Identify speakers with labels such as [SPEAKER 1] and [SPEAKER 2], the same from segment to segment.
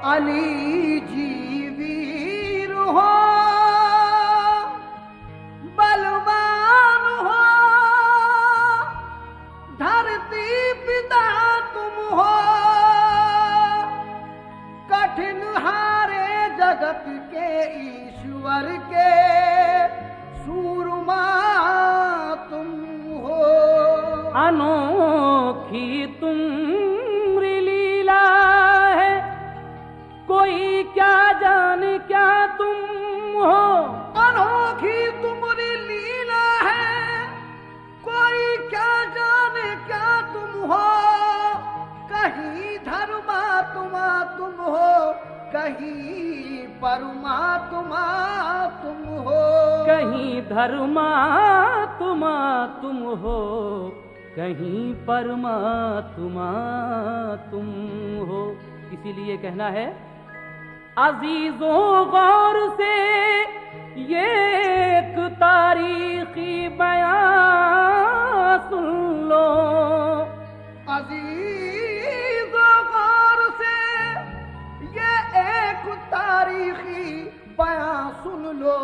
[SPEAKER 1] अली जी वीर हो, बलवान हो, धरती पिता तुम हो, कठिन हारे जगत के ईश्वर के सूरमा तुम हो।
[SPEAKER 2] अनोखी तुमरी लीला है, कोई क्या जाने क्या तुम हो।
[SPEAKER 1] अनोखी तुम्हारी लीला है, कोई क्या जाने क्या तुम हो। कहीं धर्मात्मा तुम हो, कहीं परमात्मा तुम हो।
[SPEAKER 2] कहीं धर्मात्मा तुम हो, कहीं परमात्मा तुम हो। इसीलिए कहना है, अजीजों गौर से ये एक तारीखी बयां सुन लो।
[SPEAKER 1] अजीजों गौर से ये एक तारीखी बयां सुन लो।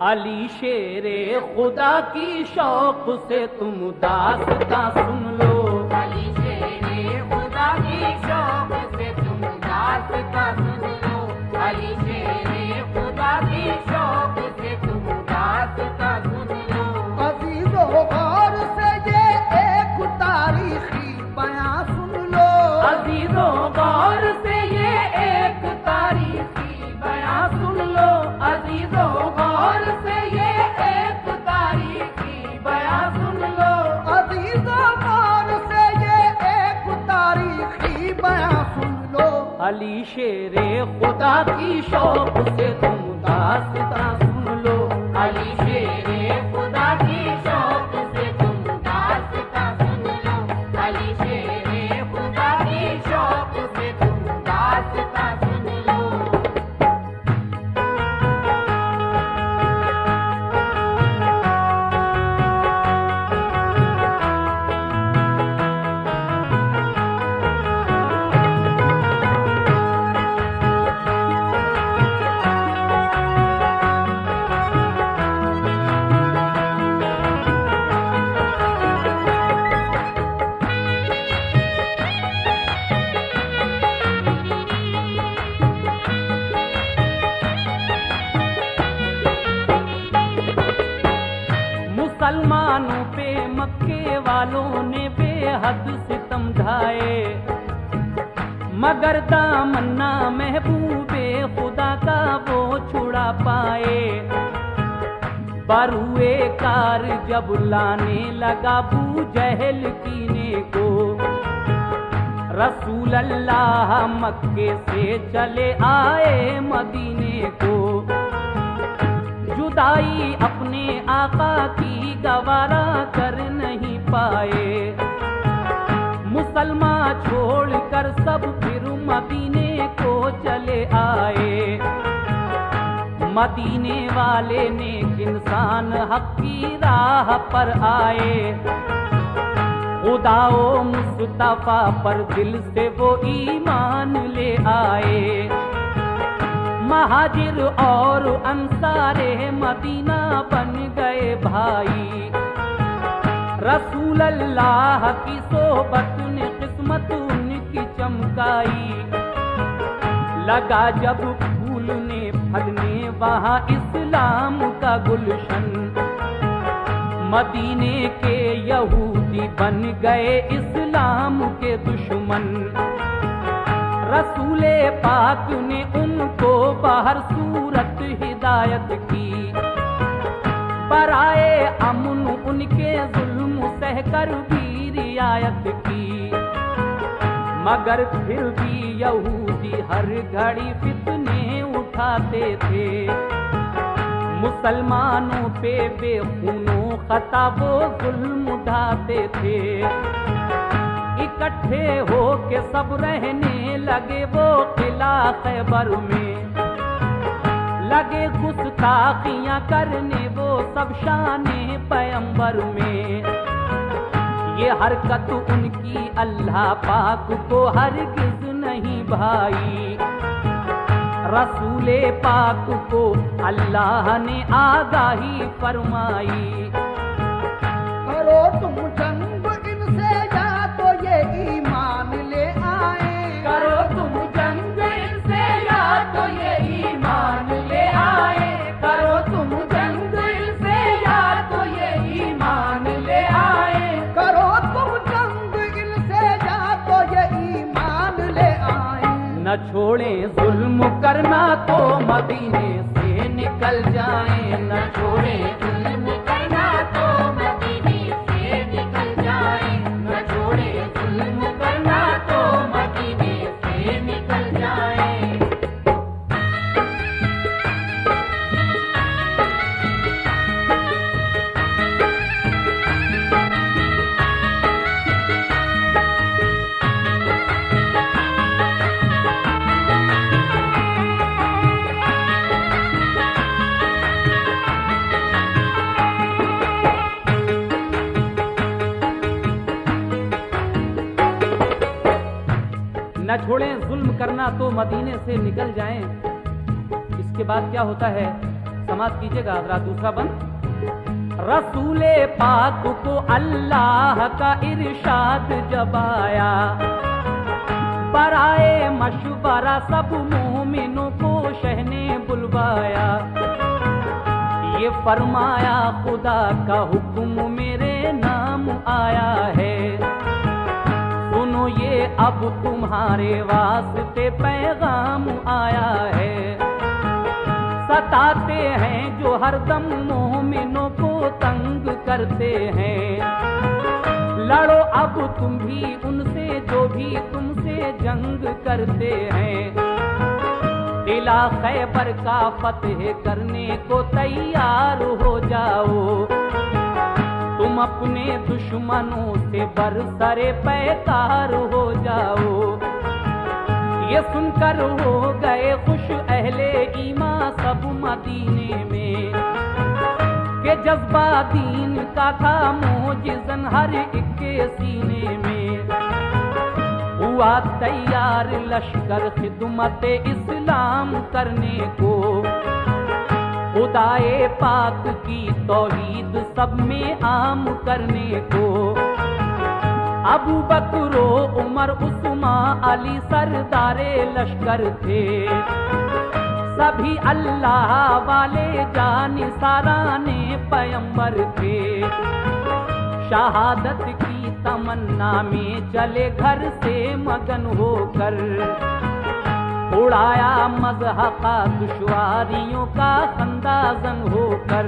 [SPEAKER 2] अली शेरे खुदा की शौक से तुम दास्तां सुन लो।
[SPEAKER 3] अली शेरे खुदा की शौक से तुम दास्तां सुन लो। अली शेरे खुदा की शौक से तुम दास्तां सुन लो।
[SPEAKER 1] अजीजों गौर से ये एक तारीखी बयां सुन लो।
[SPEAKER 2] अजीजों गौर से ये एक तारीखी बयां सुन लो। अजीजों गौर से ये एक तारीखी बयां सुन लो।
[SPEAKER 1] अजीजों गौर से ये एक तारीखी बयां सुन लो।
[SPEAKER 2] अली शेरे खुदा की शौक से तुम दास्तां सुन लो।
[SPEAKER 3] अली शेरे खुदा की शौक से तुम दास्तां सुन लो। अली शेरे खुदा की शौक से तुम दास्तां सुन लो।
[SPEAKER 2] मुसलमानों पे मक्के वालों ने बेहद सितम ढाए, मगर दामन्ना महबूबे खुदा का वो छुड़ा पाए। बरुए कार जब लाने लगा बू जहल कीने को, रसूल अल्लाह मक्के से चले आए मदीने को। जुदाई अपने आका की गवारा कर नहीं पाए, मुसलमान छोड़कर सब फिर मदीने को चले आए। मदीने वाले नेक इंसान हक की राह पर आए, खुदाओ मुस्तफा पर दिल से वो ईमान ले आए। महाजिर और अंसारे मदीना बन गए भाई, रसूल अल्लाह की सोबत ने किस्मत उनकी चमकाई। लगा जब फूलने फलने वहाँ इस्लाम का गुलशन, मदीने के यहूदी बन गए इस्लाम के दुश्मन। रसूले पाक ने उनको बाहर सूरत हिदायत की, बराए अमन उनके जुल्म सहकर भी रियायत की। मगर फिर भी यहूदी हर घड़ी फितने उठाते थे, मुसलमानों पे बेखूनों खता वो जुल्म उठाते थे। इकट्ठे हो के सब रहने लगे वो किला खैबर में, लगे गुस्ताखियां करने वो सब शाने पैगंबर में। ये हरकत उनकी अल्लाह पाक को हरगिज़ नहीं भाई। रसूले पाक को अल्लाह ने आगाही फरमाई।
[SPEAKER 1] करो तुम जंग इनसे या तो ये ईमान ले आए।
[SPEAKER 2] करो तुम जंग इनसे या तो ये ईमान ले आए। करो तुम जंग इनसे या तो ये ईमान ले आए।
[SPEAKER 1] करो तुम जंग इनसे या तो ये ईमान ले आए।
[SPEAKER 2] न छोड़ें जुल्म करना तो मदीने से निकल जाएं। न छोड़ें
[SPEAKER 3] जुल्म करना तो मदीने से निकल जाए। न छोड़े जुल्म करना तो मदीने से निकल जाए।
[SPEAKER 2] न छोड़ें जुल्म करना तो मदीने से निकल जाएं। इसके बाद क्या होता है, समाज कीजिएगा हजरात। दूसरा बंद, रसूले पाक को अल्लाह का इरशाद जब आया, बराए मशवरा सब मोमिनों को शहने बुलवाया। ये फरमाया खुदा का हुक्म मेरे नाम आया है, सुनो ये अब तुम्हारे वास्ते पैगाम आया है। सताते हैं जो हरदम मोमिनों को तंग करते हैं, लड़ो अब तुम भी उनसे जो भी तुमसे जंग करते हैं। किला खैबर का फतेह करने को तैयार हो जाओ, तुम अपने दुश्मनों से बरसरे पैकार हो जाओ। ये सुनकर हो गए खुश अहले ईमा सब मदीने में, के जज्बा दीन का था मोजिज़न हर एक के सीने में। हुआ तैयार लश्कर खिदमत इस्लाम करने को, खुदाए पाक की तौहीद सब में आम करने को। अबू बकरो उमर उस्मान अली सरदारे लश्कर थे, सभी अल्लाह वाले जानिसाराने पैगंबर थे। शहादत की तमन्ना में चले घर से मगन होकर, उड़ाया मज़हक़ा दुश्वारियों का खंदाजन होकर।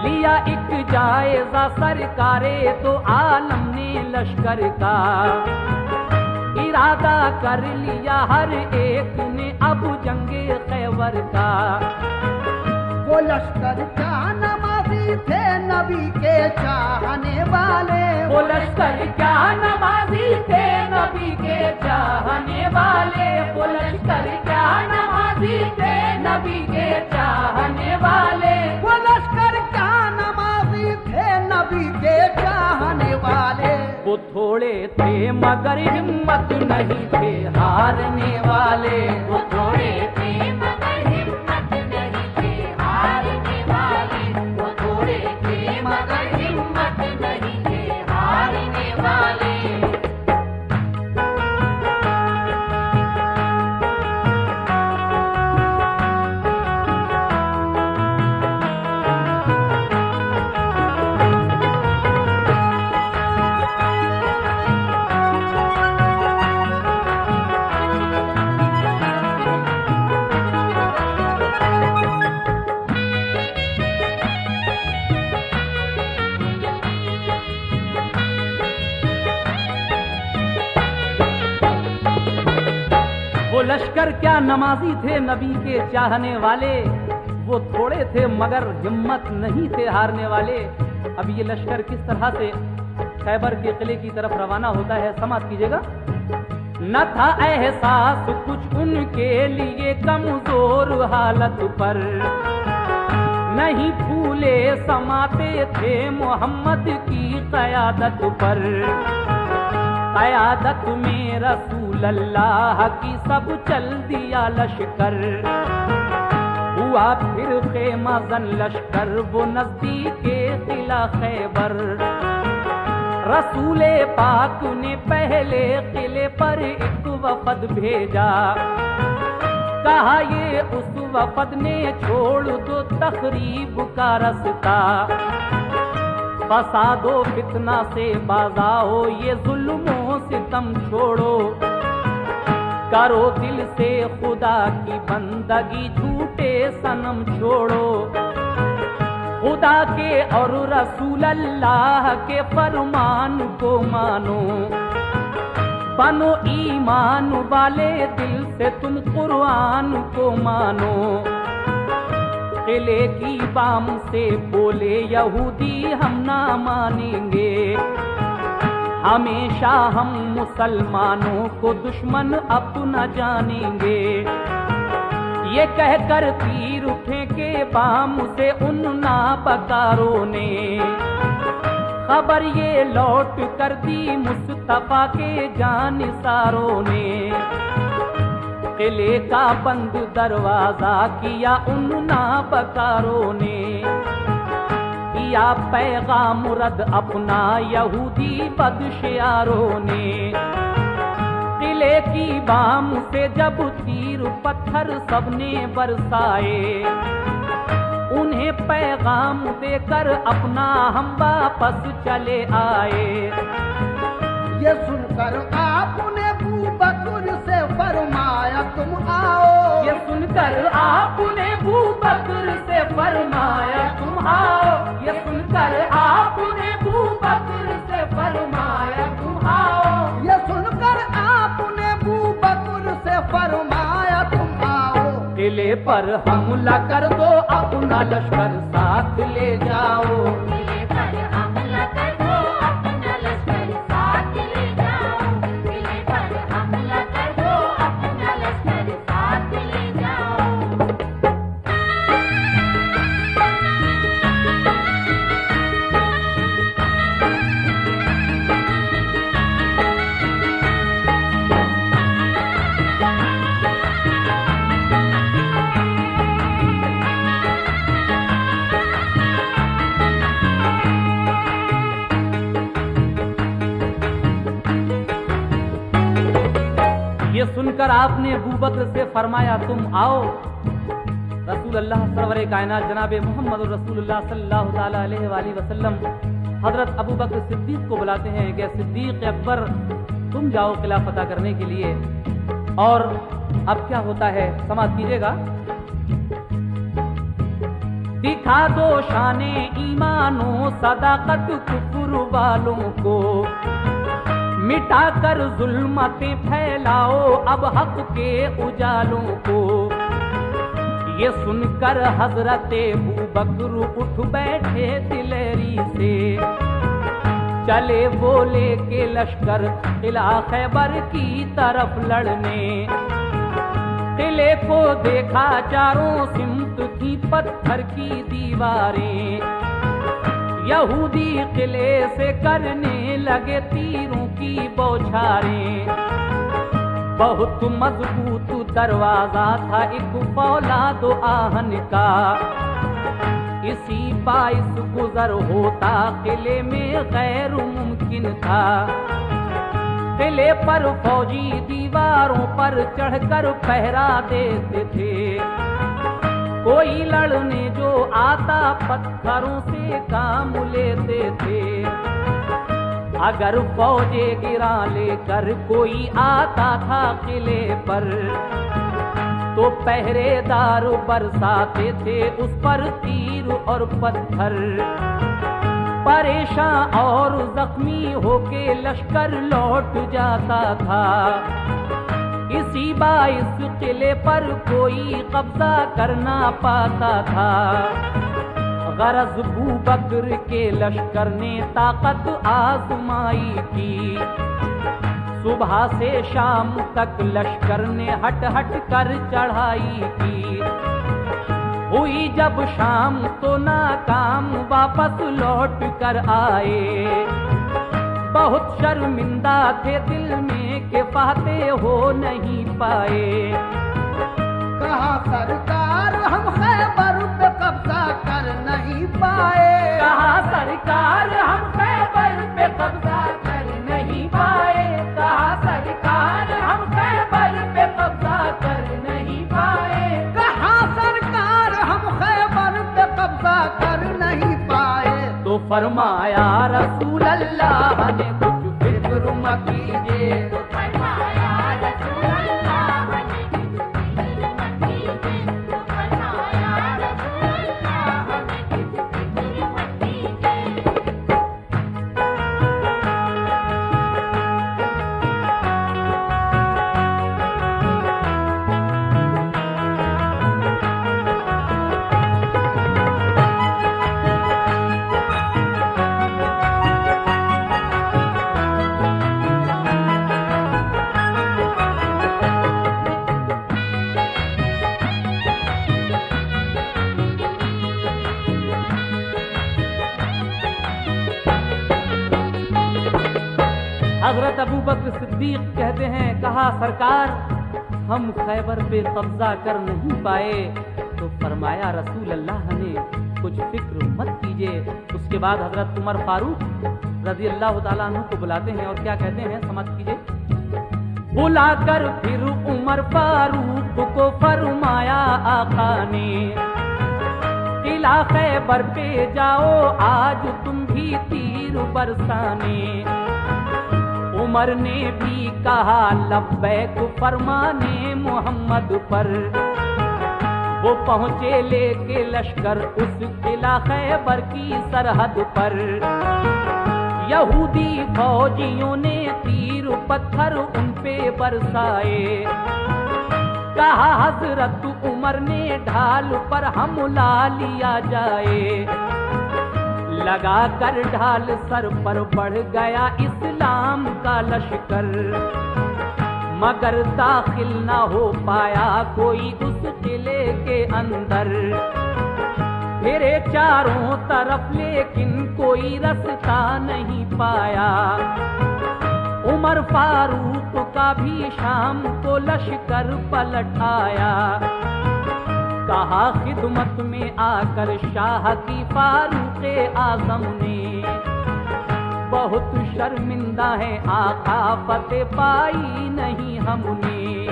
[SPEAKER 2] लिया एक जायजा सरकारे तो आलम ने लश्कर का, इरादा कर लिया हर एक ने अब जंगे खैबर का।
[SPEAKER 1] वो लश्कर क्या नमाज़ी थे नबी के चाहने वाले।
[SPEAKER 2] वो लश्कर क्या नमाज़ी थे नबी के चाहने वाले। वो लश्कर क्या नमाज़ी थे नबी के चाहने वाले।
[SPEAKER 1] वो लश्कर क्या नमाज़ी थे नबी के चाहने वाले।
[SPEAKER 2] वो थोड़े थे मगर हिम्मत नहीं थे हारने वाले।
[SPEAKER 3] वो थोड़े थे मगर हिम्मत नहीं थे हारने वाले। वो थोड़े थे मगर हिम्मत नहीं थे हारने वाले।
[SPEAKER 2] वो लश्कर क्या नमाजी थे नबी के चाहने वाले। वो थोड़े थे मगर हिम्मत नहीं थे हारने वाले। अब ये लश्कर किस तरह से खैबर के किले की तरफ रवाना होता है, समाप्त कीजिएगा। न था एहसास कुछ उनके लिए कमजोर हालत पर, नहीं फूले समाते थे मोहम्मद की क़यादत पर। क़यादत में रसूल रसूल अल्लाह की सब चल दिया लश्कर। हुआ फिर खेमा जन लश्कर वो नजदीक किला खैबर। रसूल पाक ने पहले किले पर एक वफद भेजा, कहा ये उस वफद ने छोड़ दो तखरीब का रास्ता। फसादो फितना से बाजाओ ये जुल्मों सितम छोड़ो। करो दिल से खुदा की बंदगी झूठे सनम छोड़ो। खुदा के और रसूल अल्लाह के फरमान को मानो। बनो ईमान वाले दिल से तुम कुरान को मानो। किले की बाम से बोले यहूदी हम ना मानेंगे। हमेशा हम मुसलमानों को दुश्मन अपना जानेंगे। ये कहकर तीर फेंके बाम से उन नाबकारों ने। खबर ये लौट कर दी मुस्तफा के जानिसारों ने। किले का बंद दरवाजा किया उन नाबकारों ने। किया पैगाम रद्द अपना यहूदी बदशयारों ने। किले की बाम से जब तीर पत्थर सबने बरसाए। उन्हें पैगाम देकर अपना हम वापस चले आए।
[SPEAKER 1] ये सुनकर आपने अबू बकर से फरमाया तुम आओ।
[SPEAKER 2] ये सुनकर आपने अबू बकर से फरमाया तुम आओ। ये सुनकर आपने अबू बकर से फरमाया तुम आओ।
[SPEAKER 1] ये सुनकर आपने अबू बकर से फरमाया तुम आओ।
[SPEAKER 2] किले पर हमला कर दो अपना लश्कर साथ ले जाओ।
[SPEAKER 3] किले पर हमला कर दो अपना लश्कर साथ ले जाओ। किले पर हमला कर दो अपना लश्कर साथ ले जाओ।
[SPEAKER 2] ये सुनकर आपने अबू बकर से फरमाया तुम आओ। रसूल अल्लाह सरवरे कायनात जनाब मोहम्मद रसूलुल्लाह सल्लल्लाहु ताला अलैहि वसल्लम हजरत अबू बकर सिद्दीक को बुलाते हैं कि सिद्दीक अकबर तुम जाओ किला फतह करने के लिए। और अब क्या होता है समाज कीजिएगा। दिखा दो शाने ईमानो सदाकत कुफर वालों को। मिटा कर जुल्मतें फैलाओ अब हक के उजालों को। ये सुनकर हजरत अबू बकर उठ बैठे दिलेरी से। चले बोले के लश्कर किला खैबर की तरफ लड़ने। किले को देखा चारों सिमत थी पत्थर की दीवारें। यहूदी किले से करने लगे तीरों की बौछारें। बहुत मजबूत दरवाजा था एक फौलाद आहन का। इसी बाइस गुजर होता किले में गैर मुमकिन था। किले पर फौजी दीवारों पर चढ़कर पहरा देते थे। कोई लड़ने जो आता पत्थरों से काम लेते थे। अगर फौजे गिरा लेकर कोई आता था किले पर तो पहरेदार बरसाते थे उस पर तीर और पत्थर। परेशान और जख्मी होके लश्कर लौट जाता था। इसी बाइस किले पर कोई कब्जा करना पाता था। गरज अबू बकर के लश्कर ने ताकत आजमाई थी। सुबह से शाम तक लश्कर ने हट हट कर चढ़ाई की। हुई जब शाम तो नाकाम वापस लौट कर आए। बहुत शर्मिंदा थे दिल में के पाते हो नहीं पाए।
[SPEAKER 1] कहा सरकार हम खैबर पे कब्जा कर नहीं पाए।
[SPEAKER 2] कहा सरकार हम खैबर पे कब्जा कर नहीं पाए। कहा सरकार हम खैबर पे कब्जा कर नहीं पाए।
[SPEAKER 1] कहा सरकार हम खैबर पे कब्जा कर नहीं पाए।
[SPEAKER 2] तो फरमाया रसूल अल्लाह ने कुछ फिक्र मत कीजिए।
[SPEAKER 3] तो फरमाया रसूल अल्लाह ने कुछ फिक्र मत कीजिए। तो फरमाया रसूल अल्लाह ने कुछ फिक्र मत कीजिए।
[SPEAKER 2] हजरत अबू बकर सिद्दीक कहते हैं, कहा सरकार हम खैबर पे कब्जा कर नहीं पाए। तो फरमाया रसूल अल्लाह ने कुछ फिक्र मत कीजिए। उसके बाद हजरत उमर फारूक रजी अल्लाह ताला अन्हु को बुलाते हैं और क्या कहते हैं, समाप्त कीजिए। बुलाकर फिर उमर फारूक को फरमाया आका ने, किला खैबर पे जाओ आज तुम भी तीर बरसाने। उमर ने भी कहा लब्बैक फरमाने मोहम्मद पर। वो पहुंचे लेके लश्कर उस किला खैबर की सरहद पर। यहूदी फौजियों ने तीर पत्थर उन पे बरसाए। कहा हजरत उमर ने ढाल पर हमला लिया जाए। लगा कर ढाल सर पर बढ़ गया इस्लाम का लश्कर। मगर दाखिल ना हो पाया कोई उस किले के अंदर। फिरे चारों तरफ लेकिन कोई रास्ता नहीं पाया। उमर फारूक का भी शाम को लश्कर पलट आया। कहा खिदमत में आकर शाह की फारूक आजम ने, बहुत शर्मिंदा है आका फतेह पाई नहीं हमने।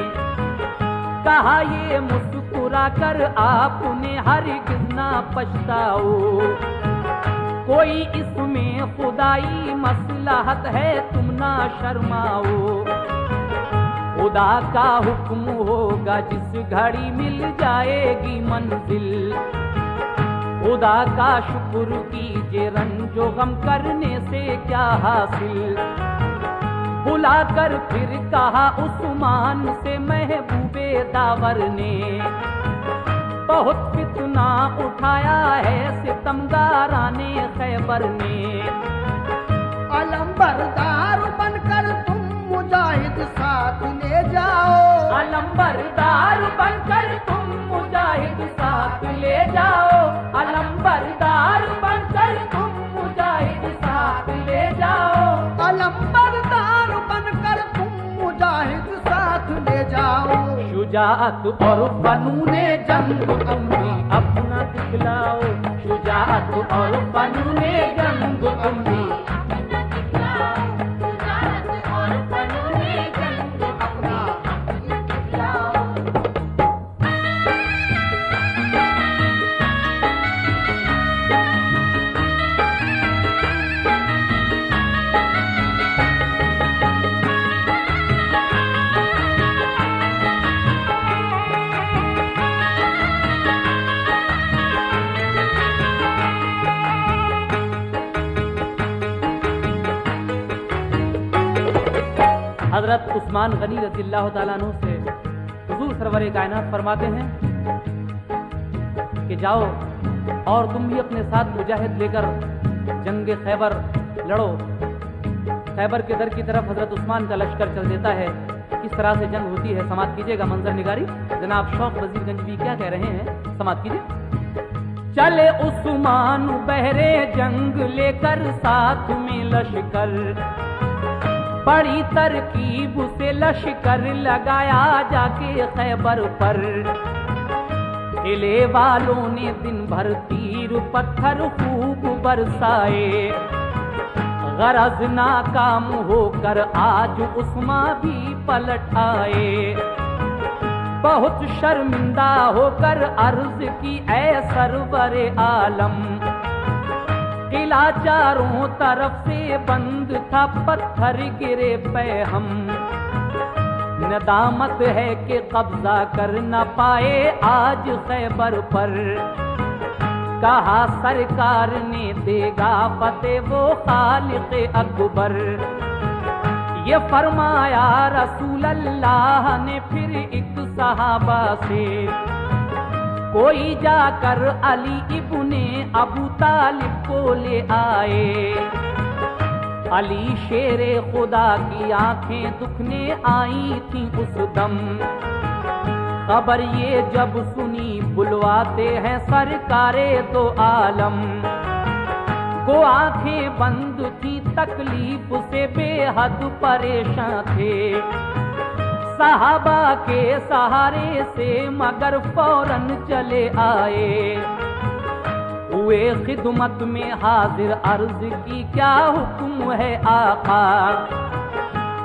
[SPEAKER 2] कहा ये मुस्कुरा कर आपने हरगिज़ ना पछताओ। कोई इसमें खुदाई मसलहत है तुम ना शर्माओ। खुदा का हुक्म होगा जिस घड़ी मिल जाएगी मंजिल। खुदा का शुक्र कीजिए रंजो गम करने से क्या हासिल। बुलाकर फिर कहा उस्मान से महबूबे दावर ने, बहुत फितना उठाया है सितमगाराने खैबर ने।
[SPEAKER 1] अलंबरदार बनकर तुम मुजाहिद साथ ले जाओ।
[SPEAKER 2] अलंबरदार बनकर तुम मुजाहिद साथ ले जाओ। अलंबरदार बनकर तुम मुजाहिद साथ ले जाओ।
[SPEAKER 1] अलंबरदार बनकर तुम मुजाहिद साथ ले जाओ।
[SPEAKER 2] शुजाअत और फनूने जंग तुम भी अपना दिखलाओ। शुजाअत और फनूने जंग तुम भी हजरत उस्मान गनी रज़ियल्लाहु ताला अन्हु से हुजूर सरवर कायनात फरमाते हैं कि जाओ और तुम भी अपने साथ मुजाहिद लेकर जंग खैबर लड़ो। खैबर के दर की तरफ हजरत उस्मान का लश्कर चल देता है। किस तरह से जंग होती है समाप्त कीजिएगा मंजर निगारी। जनाब शौक वजीरगंज भी क्या कह रहे हैं, समाप्त कीजिए। चले उस्मान बहरे जंग लेकर साथ में लश्कर, बड़ी तरकीब से लश्कर लगाया जाके खैबर पर। किले वालों ने दिन भर तीर पत्थर खूब बरसाए। गरज नाकाम होकर आज उस्मा भी पलट आए। बहुत शर्मिंदा होकर अर्ज की ऐ सरवरे आलम, किला चारों तरफ से बंद था, पत्थर गिरे पे हम। नदामत है कि कब्जा कर न पाए आज खैबर पर। कहा सरकार ने देगा फतेह वो खालिक अकबर। ये फरमाया रसूल अल्लाह ने फिर एक सहाबा से, कोई जाकर अली इब्ने अबू तालिब को ले आए। अली शेरे खुदा की आंखें दुखने आई थी उस दम। खबर ये जब सुनी बुलवाते हैं सरकारे दो आलम। को आंखें बंद थी तकलीफ से बेहद परेशान थे। सहाबा के सहारे से मगर फौरन चले आए। हुए खिदमत में हाजिर, अर्ज की क्या हुक्म है आका।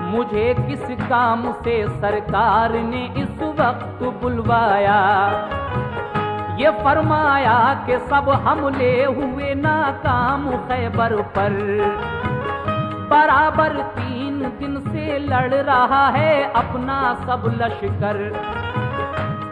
[SPEAKER 2] मुझे किस काम से सरकार ने इस वक्त बुलवाया। ये फरमाया कि सब हमले हुए नाकाम खैबर पर। बराबर 3 दिन से लड़ रहा है अपना सब लश्कर।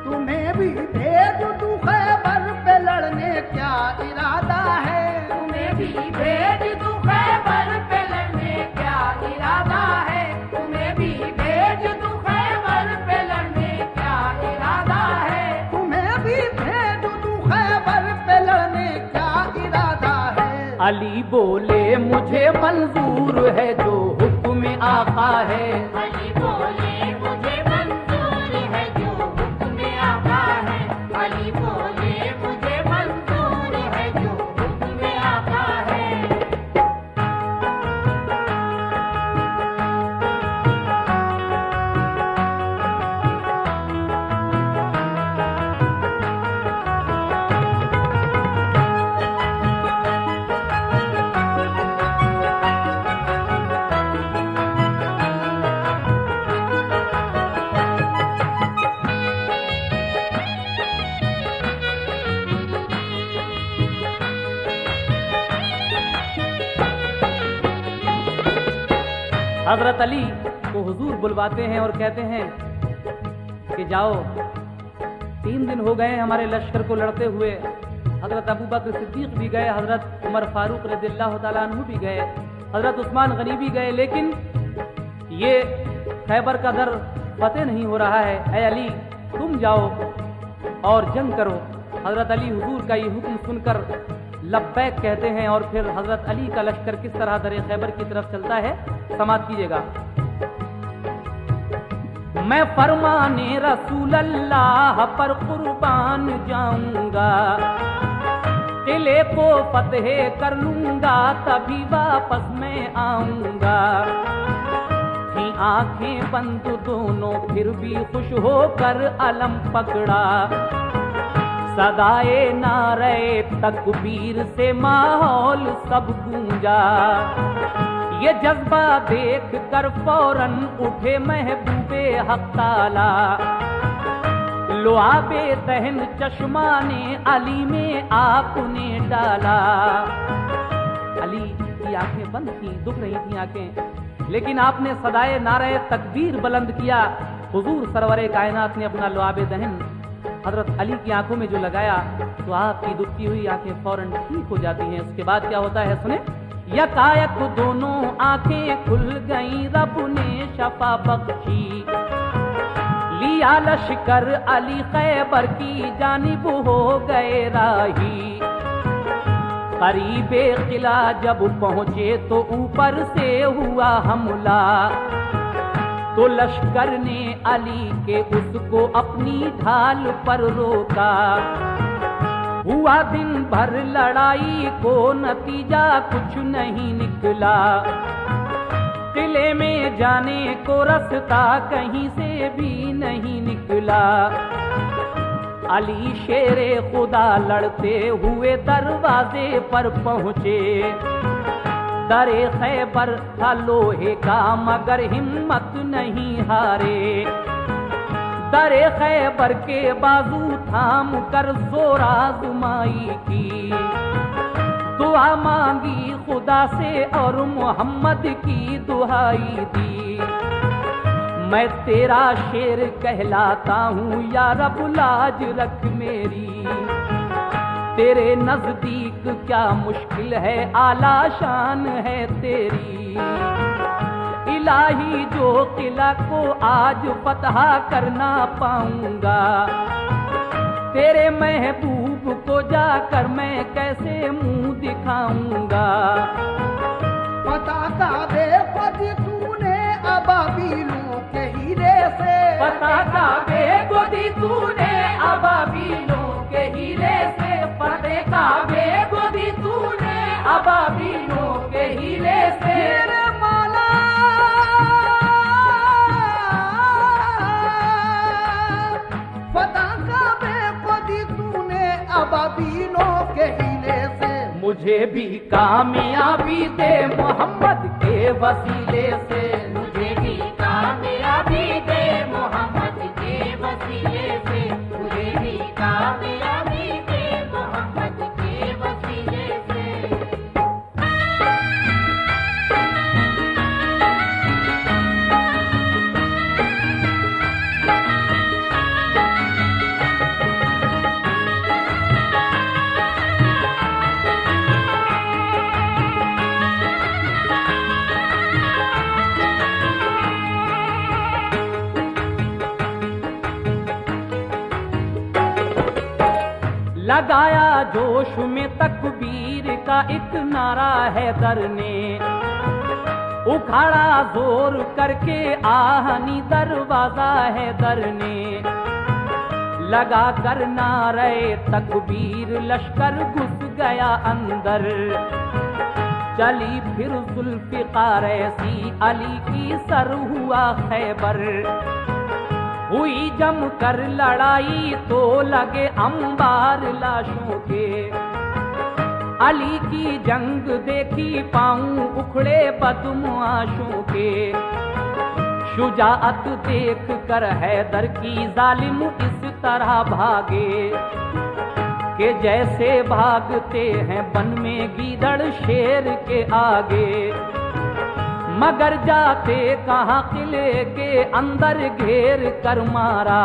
[SPEAKER 1] तुम्हें भी भेज दूं खैबर पे लड़ने क्या इरादा है।
[SPEAKER 3] तुम्हें भी भेज दूं खैबर पे लड़ने क्या इरादा है। तुम्हें भी भेज दूं खैबर पे लड़ने क्या इरादा है।
[SPEAKER 1] तुम्हें भी भेज दूं खैबर पे लड़ने क्या इरादा है।
[SPEAKER 2] अली बोले मुझे मंजूर है जो हुक्म आका है।
[SPEAKER 3] अली बोले मुझे मंजूर है जो हुक्म आका है। अली बोले मुझे मंजूर है जो हुक्म आका है।
[SPEAKER 2] हजरत अली को हुजूर बुलवाते हैं और कहते हैं कि जाओ, 3 दिन हो गए हमारे लश्कर को लड़ते हुए। हजरत अबू बकर सिद्दीक भी गए, हजरत उमर फारूक रज़ियल्लाहु ताला अन्हु भी गए, हजरत उस्मान गनी भी गए, लेकिन ये खैबर का दर फतेह नहीं हो रहा है। ऐ अली तुम जाओ और जंग करो। हजरत अली हुजूर का ये हुक्म सुनकर लब्बैक कहते हैं और फिर हजरत अली का लश्कर किस तरह दर खैबर की तरफ चलता है समाप्त कीजिएगा। मैं फरमाने रसूल अल्लाह पर कुर्बान जाऊंगा। किले को फतेह कर लूंगा तभी वापस मैं आऊंगा। थी आंखें बंद दोनों फिर भी खुश होकर अलम पकड़ा। सदाए नारे तकबीर से माहौल सब गूंजा। ये जज्बा देख कर फौरन उठे महबूबे हक ताला। लुआबे दहन चश्मा ने अली में आपने डाला। अली की आंखें बंद थी, दुख रही थी आंखें, लेकिन आपने सदाए नारे तकबीर बुलंद किया। हुजूर सरवरे कायनात ने अपना लुआबे दहन हजरत अली की आंखों में जो लगाया तो आपकी दुखती हुई आंखें फौरन ठीक हो जाती हैं। उसके बाद क्या होता है सुने। यकायक दोनों आंखें खुल गईं, रब ने शफा बख्शी। लिया लश्कर अली खैबर की जानिब हो गए राही। करीबे किला जब पहुंचे तो ऊपर से हुआ हमला। तो लश्कर ने अली के उसको अपनी ढाल पर रोका। हुआ दिन भर लड़ाई को नतीजा कुछ नहीं निकला। किले में जाने को रास्ता कहीं से भी नहीं निकला। अली शेरे खुदा लड़ते हुए दरवाजे पर पहुंचे। दरे खैबर था लोहे का मगर हिम्मत नहीं हारे। दरे खैबर के बाजू थाम कर जोर आजमाई की। दुआ मांगी खुदा से और मोहम्मद की दुहाई दी। मैं तेरा शेर कहलाता हूँ या रब लाज रख मेरी। तेरे नजदीक क्या मुश्किल है आला शान है तेरी। इलाही जो किला को आज फतह करना पाऊंगा। तेरे महबूब को जाकर मैं कैसे मुंह दिखाऊंगा।
[SPEAKER 1] पता का देखो जी तूने अबाबीलों के हीरे से।
[SPEAKER 2] पता का देखो जी तूने अबाबीलों के हीरे से। पते का देखो जी तूने अबाबीलों के हीरे से।
[SPEAKER 1] मेरे मौला पता का देखो जी तूने अबाबीलों के हीरे से।
[SPEAKER 2] मुझे भी कामयाबी दे मोहम्मद के वसीले से।
[SPEAKER 3] मुझे भी कामयाबी दे मोहम्मद के वसीले से। मुझे भी कामयाबी दे मोहम्मद के वसीले से।
[SPEAKER 2] लगाया जोश में तकबीर का एक नारा हैदर ने। उखाड़ा जोर करके आहनी दरवाजा हैदर ने। लगा कर नारे तकबीर लश्कर घुस गया अंदर। चली फिर जुल्फ़िकार ऐसी अली की सर हुआ खैबर। हुई जम कर लड़ाई तो लगे अंबार लाशों के। अली की जंग देखी पाऊं उखड़े बदमाशों के। शुजाअत देख कर हैदर की जालिम इस तरह भागे कि जैसे भागते हैं वन में गीदड़ शेर के आगे। मगर जाते कहाँ किले के अंदर घेर कर मारा।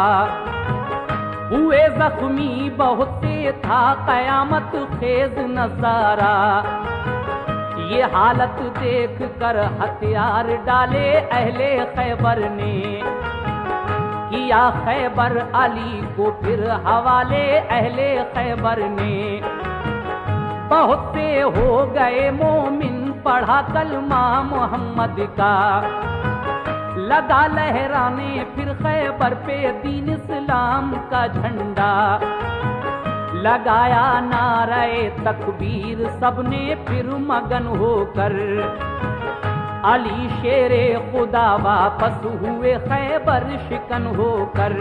[SPEAKER 2] हुए जख्मी बहुत से था कयामत खेज नजारा। ये हालत देख कर हथियार डाले अहले खैबर ने। किया खैबर अली को फिर हवाले अहले खैबर ने। बहुत से हो गए मोमिन पढ़ा कलमा मोहम्मद का। लगा लहराने फिर खैबर पे दीन इस्लाम का झंडा। लगाया नारे तकबीर सबने फिर मगन होकर। अली शेरे खुदा वापस हुए खैबर शिकन होकर।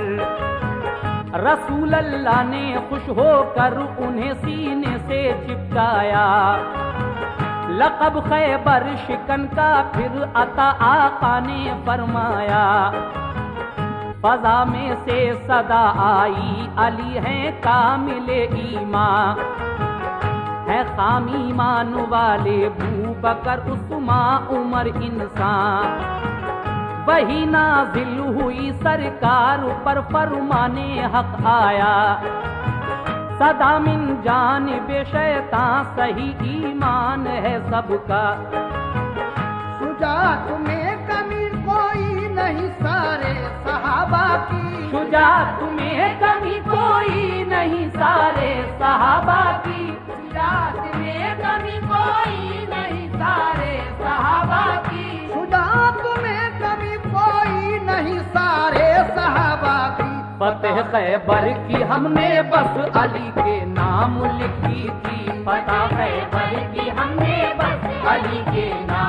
[SPEAKER 2] रसूल अल्लाह ने खुश होकर उन्हें सीने से चिपकाया। लक़ब खैबर शिकन का फिर अता आका ने फरमाया। फजा में से सदा आई अली हैं कामिले ईमान। है खामी ईमान वाले बू बकर उस्मान उमर इंसान। वही नाजिल हुई सरकार पर फरमाने हक आया। सदा मिन जानिब शैतान सही ईमान है सबका।
[SPEAKER 1] शुजाअत में कमी कोई नहीं सारे सहाबा की।
[SPEAKER 2] शुजाअत में कमी कोई नहीं सारे सहाबा की।
[SPEAKER 3] शुजाअत में कमी कोई नहीं सारे सहाबा की।
[SPEAKER 1] शुजाअत में कमी कोई नहीं सारे सहाबा की।
[SPEAKER 2] फतेह खैबर की हमने बस अली के नाम लिखी थी।
[SPEAKER 3] फतेह खैबर की हमने बस अली के नाम